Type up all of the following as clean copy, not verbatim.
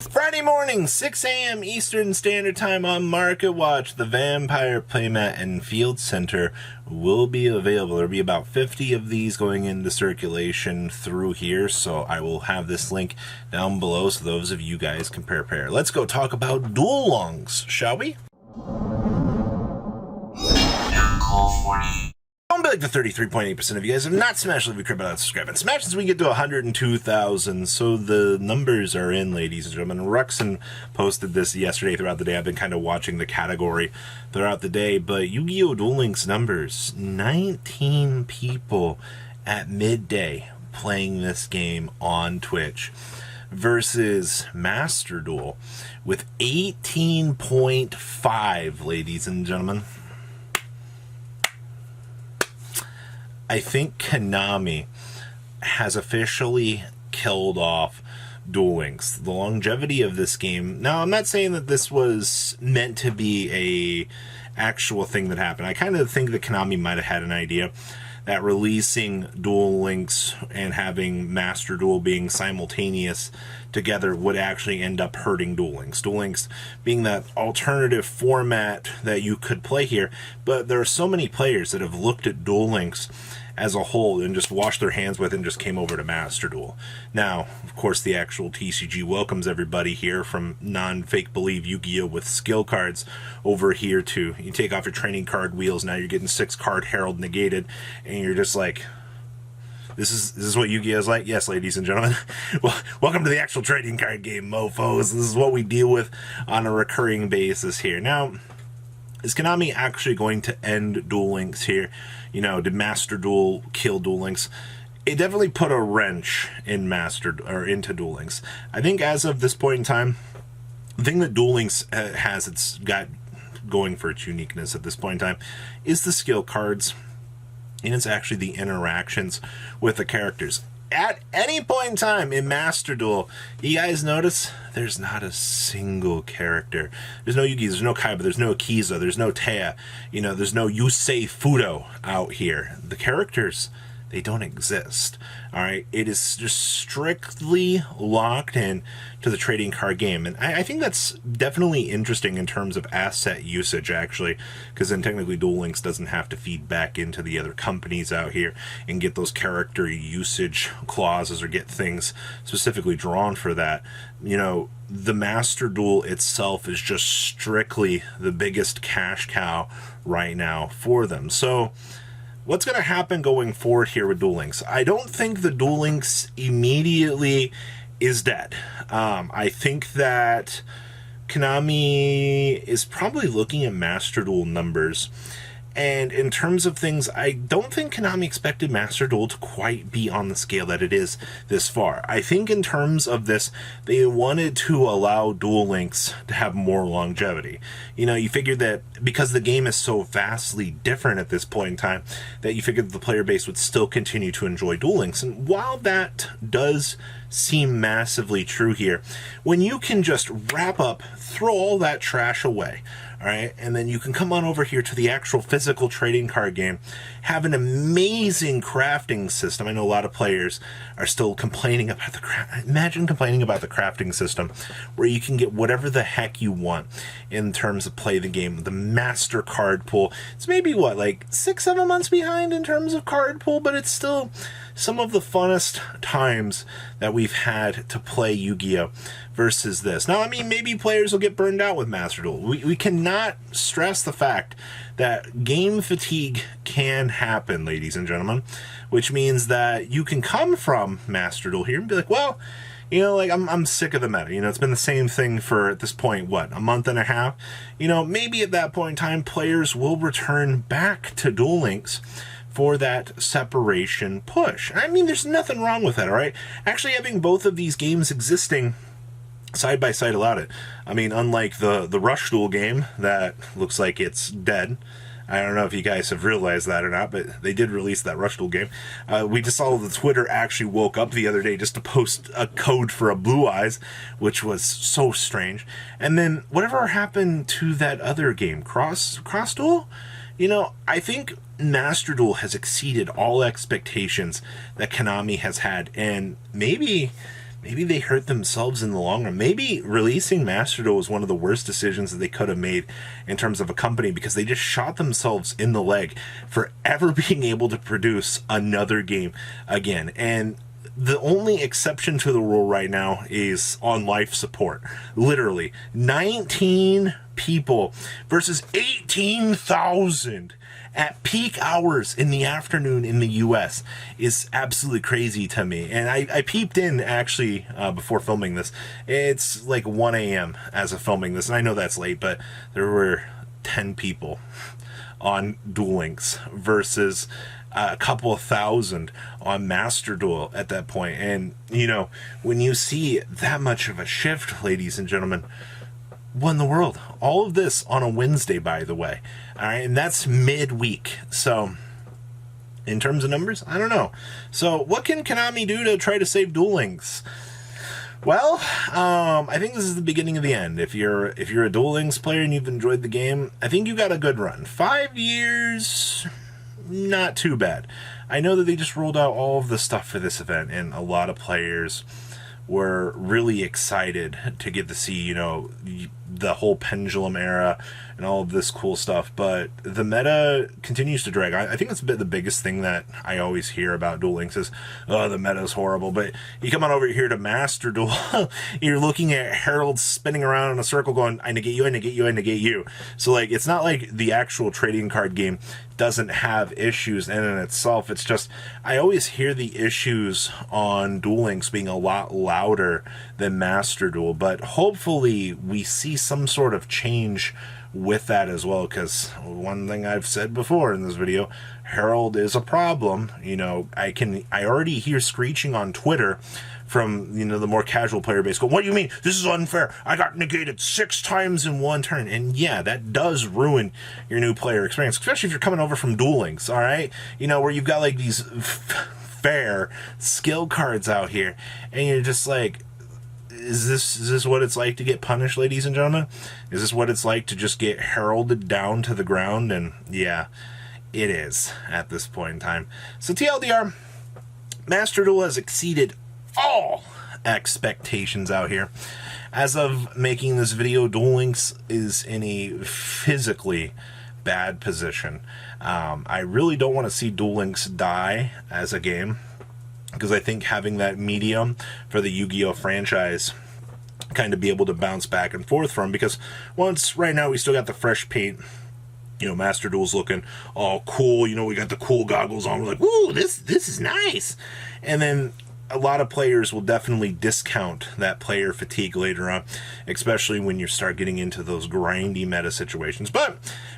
Friday morning, 6 a.m. Eastern Standard Time on Market Watch, the Vampire Playmat and Field Center will be available. There'll be about 50 of these going into circulation through here, so I will have this link down below so those of you guys can prepare. Let's go talk about dual longs, shall we? Don't be like the 33.8% of you guys have not smashed the crib without subscribing. Smash as we get to 102,000. So the numbers are in, ladies and gentlemen. Ruxin posted this yesterday throughout the day. I've been kind of watching the category throughout the day. But Yu-Gi-Oh! Duel Links numbers, 19 people at midday playing this game on Twitch versus Master Duel with 18.5, ladies and gentlemen. I think Konami has officially killed off Duel Links. The longevity of this game. Now, I'm not saying that this was meant to be a actual thing that happened. I kind of think that Konami might have had an idea that releasing Duel Links and having Master Duel being simultaneous together would actually end up hurting Duel Links. Duel Links being that alternative format that you could play here, but there are so many players that have looked at Duel Links as a whole and just washed their hands with it and just came over to Master Duel. Now, of course, the actual TCG welcomes everybody here from non-fake believe Yu-Gi-Oh! With skill cards over here to you take off your training card wheels, now you're getting 6-card Herald negated, and you're just like, this is what Yu-Gi-Oh! Is like? Yes, ladies and gentlemen. Well, welcome to the actual trading card game, mofos. This is what we deal with on a recurring basis here. Now, is Konami actually going to end Duel Links here? You know, did Master Duel kill Duel Links? It definitely put a wrench in into Duel Links. I think as of this point in time, the thing that Duel Links it's got going for its uniqueness at this point in time is the skill cards, and it's actually the interactions with the characters. At any point in time in Master Duel, you guys notice there's not a single character. There's no Yugi, there's no Kaiba, there's no Akiza, there's no Taya, you know, there's no Yusei Fudo out here. The characters, they don't exist. Alright, it is just strictly locked in to the trading card game. And I think that's definitely interesting in terms of asset usage, actually, because then technically Duel Links doesn't have to feed back into the other companies out here and get those character usage clauses or get things specifically drawn for that. You know, the Master Duel itself is just strictly the biggest cash cow right now for them. So what's going to happen going forward here with Duel Links? I don't think the Duel Links immediately is dead. I think that Konami is probably looking at Master Duel numbers. And in terms of things, I don't think Konami expected Master Duel to quite be on the scale that it is this far. I think in terms of this, they wanted to allow Duel Links to have more longevity. You know, you figured that because the game is so vastly different at this point in time, that you figured the player base would still continue to enjoy Duel Links. And while that does seem massively true here, when you can just wrap up, throw all that trash away, all right, and then you can come on over here to the actual physical trading card game, have an amazing crafting system. I know a lot of players are still complaining about imagine complaining about the crafting system where you can get whatever the heck you want in terms of play the game. The master card pool, it's maybe what, like 6-7 months behind in terms of card pool, but it's still some of the funnest times that we've had to play Yu-Gi-Oh! Versus this. Now, I mean, maybe players will get burned out with Master Duel. We cannot stress the fact that game fatigue can happen, ladies and gentlemen, which means that you can come from Master Duel here and be like, well, you know, like, I'm sick of the meta. You know, it's been the same thing for, at this point, what, a month and a half? You know, maybe at that point in time, players will return back to Duel Links for that separation push. I mean, there's nothing wrong with that, all right? Actually, having both of these games existing side by side allowed it. I mean, unlike the Rush Duel game that looks like it's dead. I don't know if you guys have realized that or not, but they did release that Rush Duel game. We just saw that Twitter actually woke up the other day just to post a code for a Blue Eyes, which was so strange. And then whatever happened to that other game, Cross Duel? You know, I think Master Duel has exceeded all expectations that Konami has had, and maybe maybe they hurt themselves in the long run. Maybe releasing Master Duel was one of the worst decisions that they could have made in terms of a company, because they just shot themselves in the leg for ever being able to produce another game again. And the only exception to the rule right now is on life support. Literally, 19 people versus 18,000 at peak hours in the afternoon in the US is absolutely crazy to me. And I peeped in actually before filming this. It's like 1 a.m. as of filming this, and I know that's late, but there were 10 people on Duel Links versus a couple of thousand on Master Duel at that point. And, you know, when you see that much of a shift, ladies and gentlemen, what in the world? All of this on a Wednesday, by the way. All right, and that's midweek. So, in terms of numbers, I don't know. So, what can Konami do to try to save Duel Links? Well, I think this is the beginning of the end. If you're a Duel Links player and you've enjoyed the game, I think you got a good run. 5 years, not too bad. I know that they just rolled out all of the stuff for this event, and a lot of players were really excited to get to see, you know, the whole pendulum era and all of this cool stuff. But the meta continues to drag. I think that's the biggest thing that I always hear about Duel Links is, oh, the meta is horrible. But you come on over here to Master Duel, you're looking at Herald spinning around in a circle going, I negate you, I negate you, I negate you. So, like, it's not like the actual trading card game doesn't have issues in and itself. It's just, I always hear the issues on Duel Links being a lot louder than Master Duel, but hopefully we see some sort of change with that as well, because one thing I've said before in this video, Herald is a problem. You know, I already hear screeching on Twitter from, you know, the more casual player base go, what do you mean? This is unfair. I got negated 6 times in one turn. And yeah, that does ruin your new player experience, especially if you're coming over from Duel Links, all right? You know, where you've got like these fair skill cards out here, and you're just like, is this what it's like to get punished, ladies and gentlemen? Is this what it's like to just get heralded down to the ground? And yeah, it is at this point in time. So TLDR, Master Duel has exceeded all expectations out here. As of making this video, Duel Links is in a physically bad position. I really don't want to see Duel Links die as a game, because I think having that medium for the Yu-Gi-Oh franchise kind of be able to bounce back and forth from, because once right now we still got the fresh paint, you know, Master Duel's looking all cool, you know, we got the cool goggles on, we're like, woo, this is nice. And then a lot of players will definitely discount that player fatigue later on, especially when you start getting into those grindy meta situations. But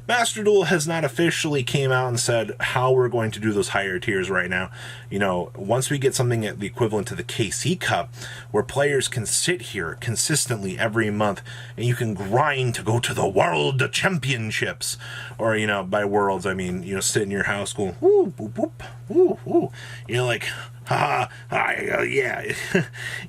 Master Duel has not officially came out and said how we're going to do those higher tiers right now. You know, once we get something at the equivalent to the KC Cup, where players can sit here consistently every month and you can grind to go to the World Championships, or, you know, by worlds I mean, you know, sit in your house going, woo, boop, boop, woo, woo. You know, like, yeah,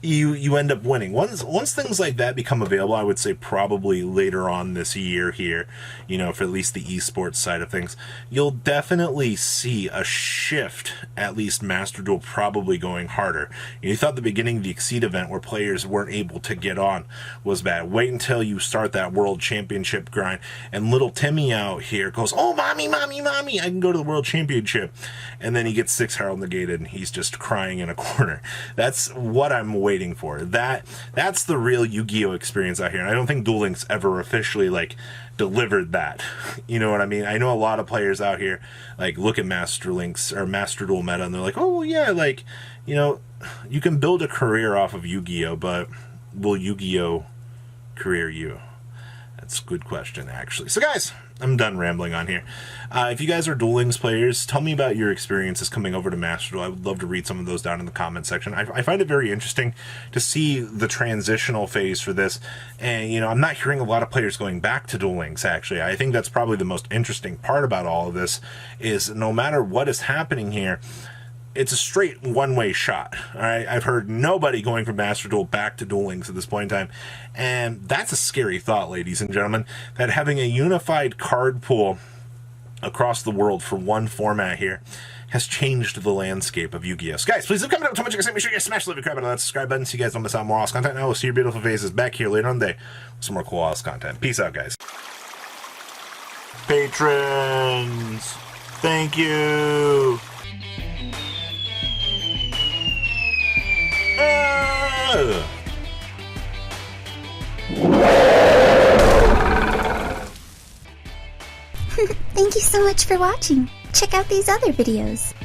you end up winning. Once things like that become available, I would say probably later on this year here, you know, for at least the esports side of things, you'll definitely see a shift, at least Master Duel probably going harder. You thought the beginning of the Exceed event where players weren't able to get on was bad. Wait until you start that World Championship grind, and little Timmy out here goes, oh, mommy, I can go to the World Championship. And then he gets 6 Herald negated and he's just crying in a corner. That's what I'm waiting for. That's the real Yu-Gi-Oh experience out here. And I don't think Duel Links ever officially like delivered that. You know what I mean? I know a lot of players out here like look at Master Links or Master Duel meta and they're like, oh well, yeah, like, you know, you can build a career off of Yu-Gi-Oh, but will Yu-Gi-Oh career you? That's a good question, actually. So guys, I'm done rambling on here. If you guys are Duel Links players, tell me about your experiences coming over to Master Duel. I would love to read some of those down in the comment section. I find it very interesting to see the transitional phase for this. And, you know, I'm not hearing a lot of players going back to Duel Links, actually. I think that's probably the most interesting part about all of this, is no matter what is happening here, it's a straight one-way shot. All right, I've heard nobody going from Master Duel back to Duel Links at this point in time, and that's a scary thought, ladies and gentlemen. That having a unified card pool across the world for one format here has changed the landscape of Yu-Gi-Oh! So guys, please leave a comment how much you guys think. Make sure you guys smash the crap out of that subscribe button so you guys don't miss out on more awesome content. And I will see your beautiful faces back here later on the day with some more cool awesome content. Peace out, guys. Patrons, thank you. Thank you so much for watching. Check out these other videos.